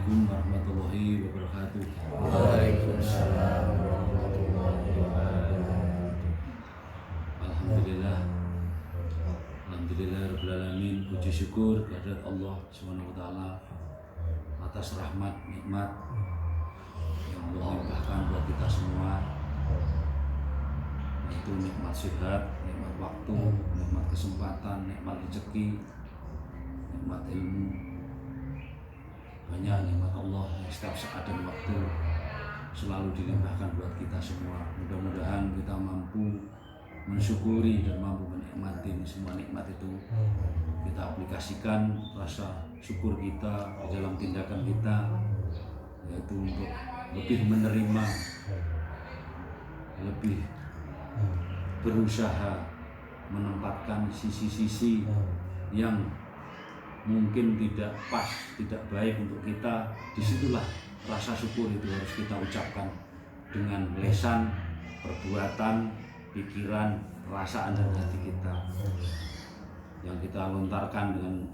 Assalamualaikum warahmatullahi wabarakatuh. Waalaikumsalam warahmatullahi wabarakatuh. Alhamdulillah, Rabbil Alamin. Puji syukur kehadirat Allah Subhanahu wa Ta'ala atas rahmat nikmat yang Allah limpahkan buat kita semua, yaitu nikmat sehat, nikmat waktu, nikmat kesempatan, nikmat rezeki, nikmat ilmu. Banyak nikmat Allah yang setiap saat dan waktu selalu dilimpahkan buat kita semua. Mudah-mudahan kita mampu mensyukuri dan mampu menikmati semua nikmat itu. Kita aplikasikan rasa syukur kita di dalam tindakan kita, yaitu untuk lebih menerima, lebih berusaha menempatkan sisi-sisi yang mungkin tidak pas, tidak baik untuk kita. Disitulah rasa syukur itu harus kita ucapkan dengan lisan, perbuatan, pikiran, perasaan dan hati kita, yang kita lontarkan dengan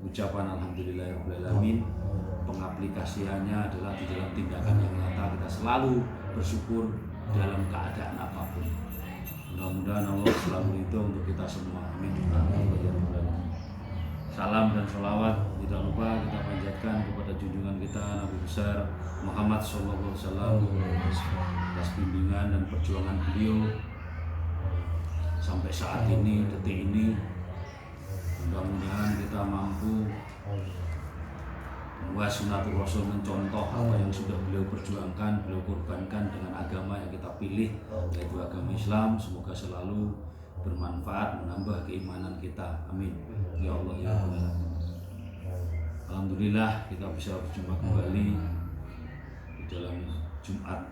ucapan Alhamdulillahirabbil alamin. Pengaplikasiannya adalah di dalam tindakan yang nyata. Kita selalu bersyukur dalam keadaan apapun. Mudah-mudahan Allah selalu ridho untuk kita semua. Amin. Salam dan sholawat tidak lupa kita panjatkan kepada junjungan kita Nabi besar Muhammad SAW atas bimbingan dan perjuangan beliau sampai saat ini, detik ini. Mudah-mudahan kita mampu membuat sunatul rasul, mencontoh apa yang sudah beliau perjuangkan, beliau korbankan dengan agama yang kita pilih, yaitu agama Islam. Semoga selalu bermanfaat, menambah keimanan kita. Amin ya Allah ya Allah. Alhamdulillah kita bisa berjumpa kembali di dalam Jumat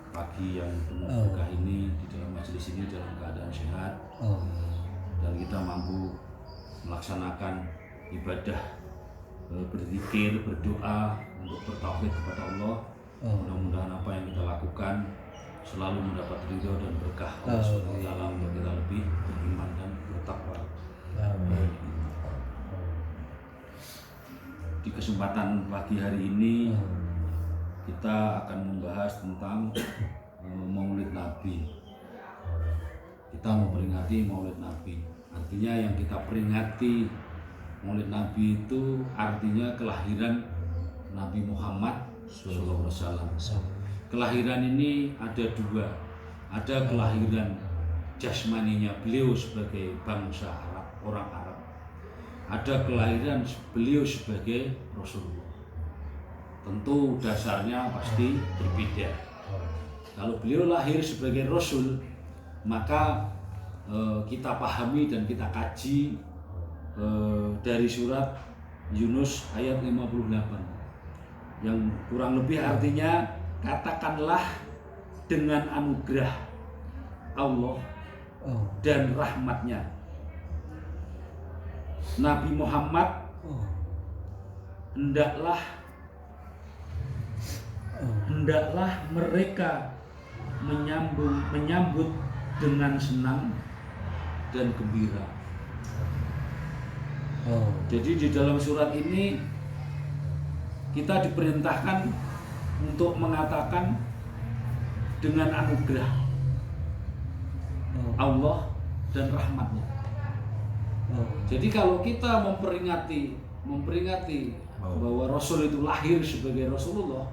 pagi yang penuh berkah ini, di dalam majelis ini dalam keadaan sehat, dan kita mampu melaksanakan ibadah, berzikir, berdoa untuk bertauhid kepada Allah. Mudah-mudahan apa yang kita lakukan selalu mendapat ridho dan berkah Allah SWT untuk kita lebih beriman dan bertakwa. Di kesempatan pagi hari ini kita akan membahas tentang Maulid Nabi. Kita memperingati Maulid Nabi. Artinya yang kita peringati Maulid Nabi itu artinya kelahiran Nabi Muhammad SAW. Kelahiran ini ada dua. Ada kelahiran jasmaninya beliau sebagai bangsa Arab, orang Arab. Ada kelahiran beliau sebagai Rasulullah. Tentu dasarnya pasti berbeda. Kalau beliau lahir sebagai Rasul, maka kita pahami dan kita kaji dari surat Yunus ayat 58 yang kurang lebih artinya, katakanlah dengan anugerah Allah dan rahmatnya Nabi Muhammad hendaklah mereka menyambut dengan senang dan gembira. Jadi di dalam surat ini kita diperintahkan untuk mengatakan dengan anugerah Allah dan rahmatnya. Jadi kalau kita memperingati bahwa Rasul itu lahir sebagai Rasulullah,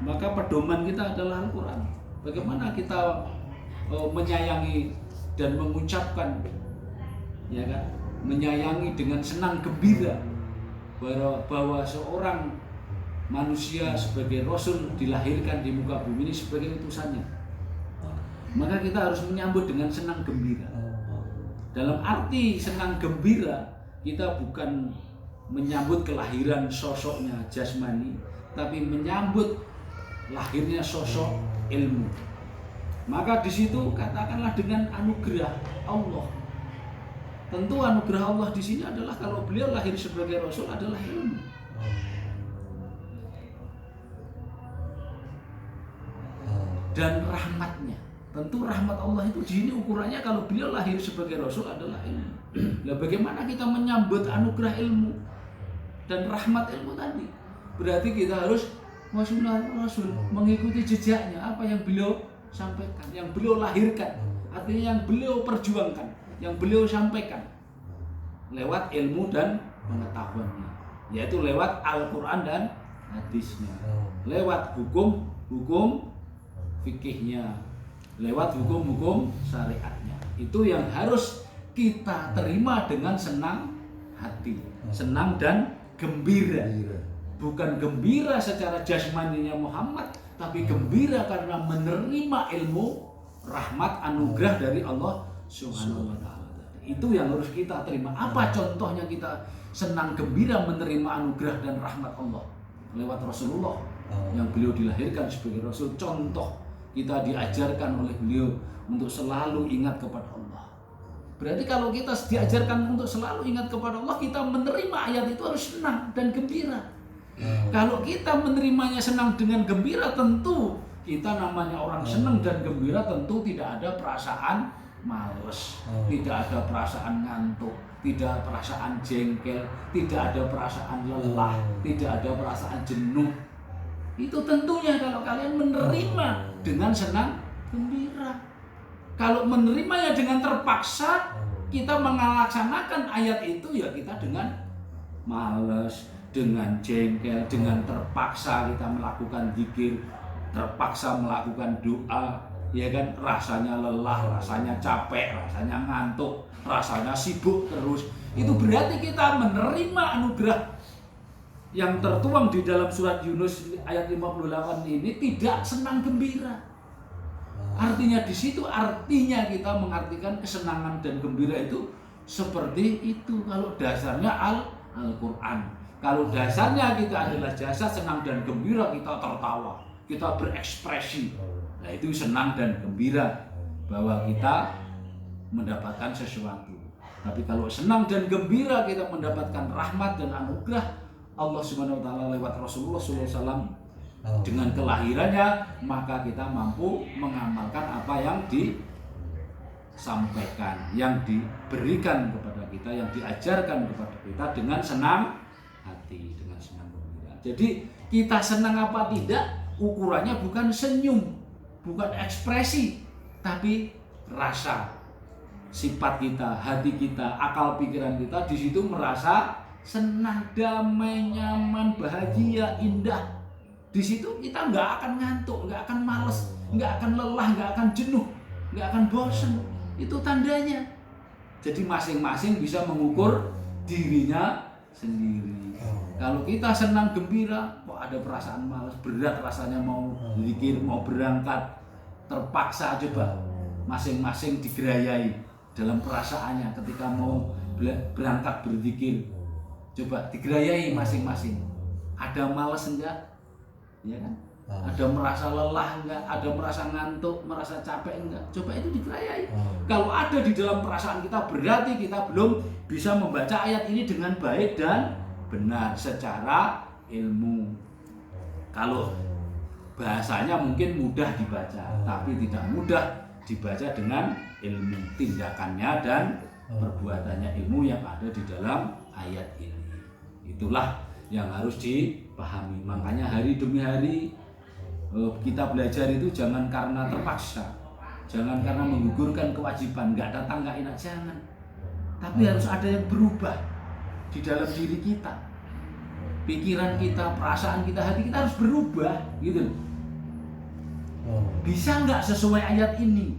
maka pedoman kita adalah Al-Quran. Bagaimana kita menyayangi dan mengucapkan, ya kan, menyayangi dengan senang gembira bahwa seorang manusia sebagai Rasul dilahirkan di muka bumi ini sebagai utusannya. Maka kita harus menyambut dengan senang gembira. Dalam arti senang gembira, kita bukan menyambut kelahiran sosoknya jasmani, tapi menyambut lahirnya sosok ilmu. Maka di situ katakanlah dengan anugerah Allah. Tentu anugerah Allah di sini adalah kalau beliau lahir sebagai Rasul adalah ilmu. Dan rahmatnya. Tentu rahmat Allah itu di sini ukurannya kalau beliau lahir sebagai Rasul adalah ilmu. Nah, bagaimana kita menyambut anugerah ilmu dan rahmat ilmu tadi? berarti kita harus sunnah Rasul, mengikuti jejaknya, apa yang beliau sampaikan, yang beliau lahirkan, artinya yang beliau perjuangkan, yang beliau sampaikan lewat ilmu dan pengetahuannya, yaitu lewat Al-Quran dan hadisnya, lewat hukum fikihnya, lewat hukum syariatnya. Itu yang harus kita terima dengan senang hati, senang dan gembira. Bukan gembira secara jasmaninya Muhammad, tapi gembira karena menerima ilmu, rahmat, anugerah dari Allah Subhanahu wa Ta'ala. Itu yang harus kita terima. Apa contohnya kita senang gembira menerima anugerah dan rahmat Allah? Lewat Rasulullah yang beliau dilahirkan sebagai Rasul. Contoh, kita diajarkan oleh beliau untuk selalu ingat kepada Allah. Berarti kalau kita diajarkan untuk selalu ingat kepada Allah, kita menerima ayat itu harus senang dan gembira. Kalau kita menerimanya senang dengan gembira, tentu kita namanya orang senang dan gembira, tentu tidak ada perasaan males, tidak ada perasaan ngantuk, tidak ada perasaan jengkel, tidak ada perasaan lelah, tidak ada perasaan jenuh. Itu tentunya kalau kalian menerima dengan senang gembira. Kalau menerimanya dengan terpaksa, kita melaksanakan ayat itu, ya kita dengan malas, dengan jengkel, dengan terpaksa kita melakukan zikir, terpaksa melakukan doa, ya kan, rasanya lelah, rasanya capek, rasanya ngantuk, rasanya sibuk terus. Itu berarti kita menerima anugerah yang tertuang di dalam surat Yunus ayat 58 ini tidak senang gembira. Artinya di situ, artinya kita mengartikan kesenangan dan gembira itu seperti itu. Kalau dasarnya Al-Quran, kalau dasarnya kita adalah jasad senang dan gembira, kita tertawa, kita berekspresi. Nah, itu senang dan gembira bahwa kita mendapatkan sesuatu. Tapi kalau senang dan gembira kita mendapatkan rahmat dan anugerah Allah Subhanahu wa Ta'ala lewat Rasulullah SAW dengan kelahirannya, maka kita mampu mengamalkan apa yang disampaikan, yang diberikan kepada kita, yang diajarkan kepada kita dengan senang hati, dengan senang gembira. Jadi kita senang apa tidak, ukurannya bukan senyum, bukan ekspresi, tapi rasa, sifat kita, hati kita, akal pikiran kita di situ merasa senang, damai, nyaman, bahagia, indah. Di situ kita nggak akan ngantuk, nggak akan malas, nggak akan lelah, nggak akan jenuh, nggak akan bosan. Itu tandanya. Jadi masing-masing bisa mengukur dirinya sendiri. Kalau kita senang gembira, kok ada perasaan malas, berat rasanya mau zikir, mau berangkat, terpaksa. Coba masing-masing digerayai dalam perasaannya ketika mau berangkat berzikir. Coba digerayai masing-masing. Ada malas enggak? Ya kan? Ada merasa lelah enggak? Ada merasa ngantuk, merasa capek enggak? Coba itu digerayai. Kalau ada di dalam perasaan kita, berarti kita belum bisa membaca ayat ini dengan baik dan benar secara ilmu. Kalau bahasanya mungkin mudah dibaca, tapi tidak mudah dibaca dengan ilmu, tindakannya dan perbuatannya ilmu yang ada di dalam ayat ini. Itulah yang harus dipahami. Makanya hari demi hari kita belajar itu jangan karena terpaksa, jangan karena menggugurkan kewajiban, nggak datang nggak enak, jangan. Tapi harus ada yang berubah di dalam diri kita, pikiran kita, perasaan kita, hati kita harus berubah, gitu. Bisa nggak sesuai ayat ini?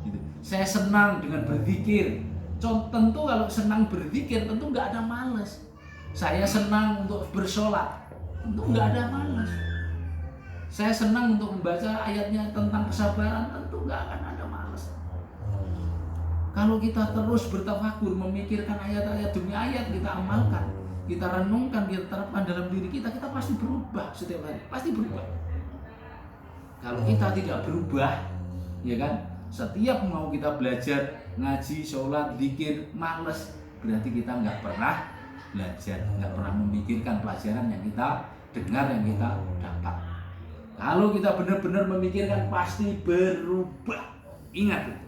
Gitu. Saya senang dengan berzikir. Tentu kalau senang berzikir, tentu nggak ada malas. Saya senang untuk bersolat, tentu nggak ada malas. Saya senang untuk membaca ayatnya tentang kesabaran, tentu nggak akan ada malas. Kalau kita terus bertafakur, memikirkan ayat-ayat demi ayat, kita amalkan, kita renungkan, kita terapkan dalam diri kita, kita pasti berubah setiap hari, pasti berubah. Kalau kita tidak berubah, ya kan, setiap mau kita belajar, ngaji, sholat, zikir, malas, berarti kita nggak pernah belajar, nggak pernah memikirkan pelajaran yang kita dengar, yang kita dapat. Kalau kita benar-benar memikirkan, pasti berubah. Ingat itu.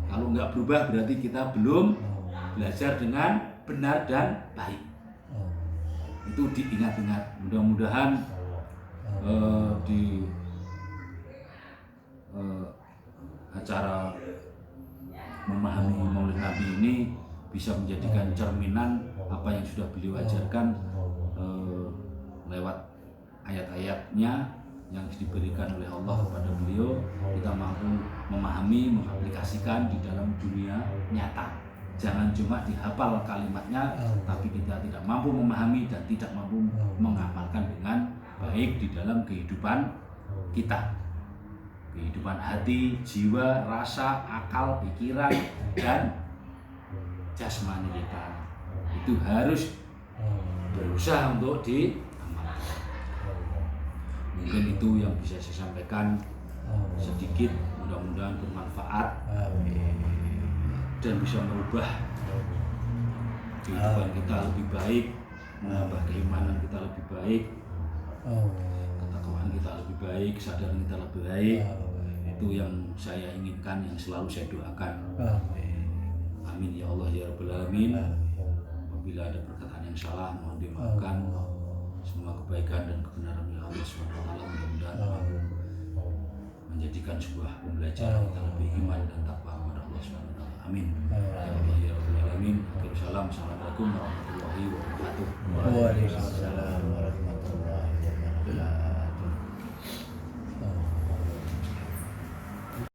Kalau nggak berubah, berarti kita belum belajar dengan benar dan baik. Itu diingat-ingat. Mudah-mudahan di acara memahami Maulid Nabi ini bisa menjadikan cerminan apa yang sudah beliau ajarkan lewat ayat-ayatnya yang diberikan oleh Allah kepada beliau. Kita mampu memahami, mengaplikasikan di dalam dunia nyata. Jangan cuma dihafal kalimatnya, tapi kita tidak mampu memahami dan tidak mampu mengamalkan dengan baik di dalam kehidupan kita. Kehidupan hati, jiwa, rasa, akal, pikiran, dan jasmani kita. Itu harus berusaha untuk diamalkan. Mungkin itu yang bisa saya sampaikan sedikit, mudah-mudahan bermanfaat dan bisa merubah kehidupan kita lebih baik, menambah keimanan kita lebih baik, ketakwaan kita lebih baik, kesadaran kita lebih baik. Itu yang saya inginkan, yang selalu saya doakan. Amin ya Allah ya Rabbal Alamin. Apabila ada perkataan yang salah mohon dimaafkan. Semua kebaikan dan kebenaran ya Allah SWT mudah-mudahan menjadikan sebuah pembelajaran kita lebih iman dan takwa kepada Allah SWT. Amin. Ya Allah ya Rabbal Alamin. Assalamualaikum warahmatullahi wabarakatuh. Waalaikumsalam warahmatullahi wabarakatuh.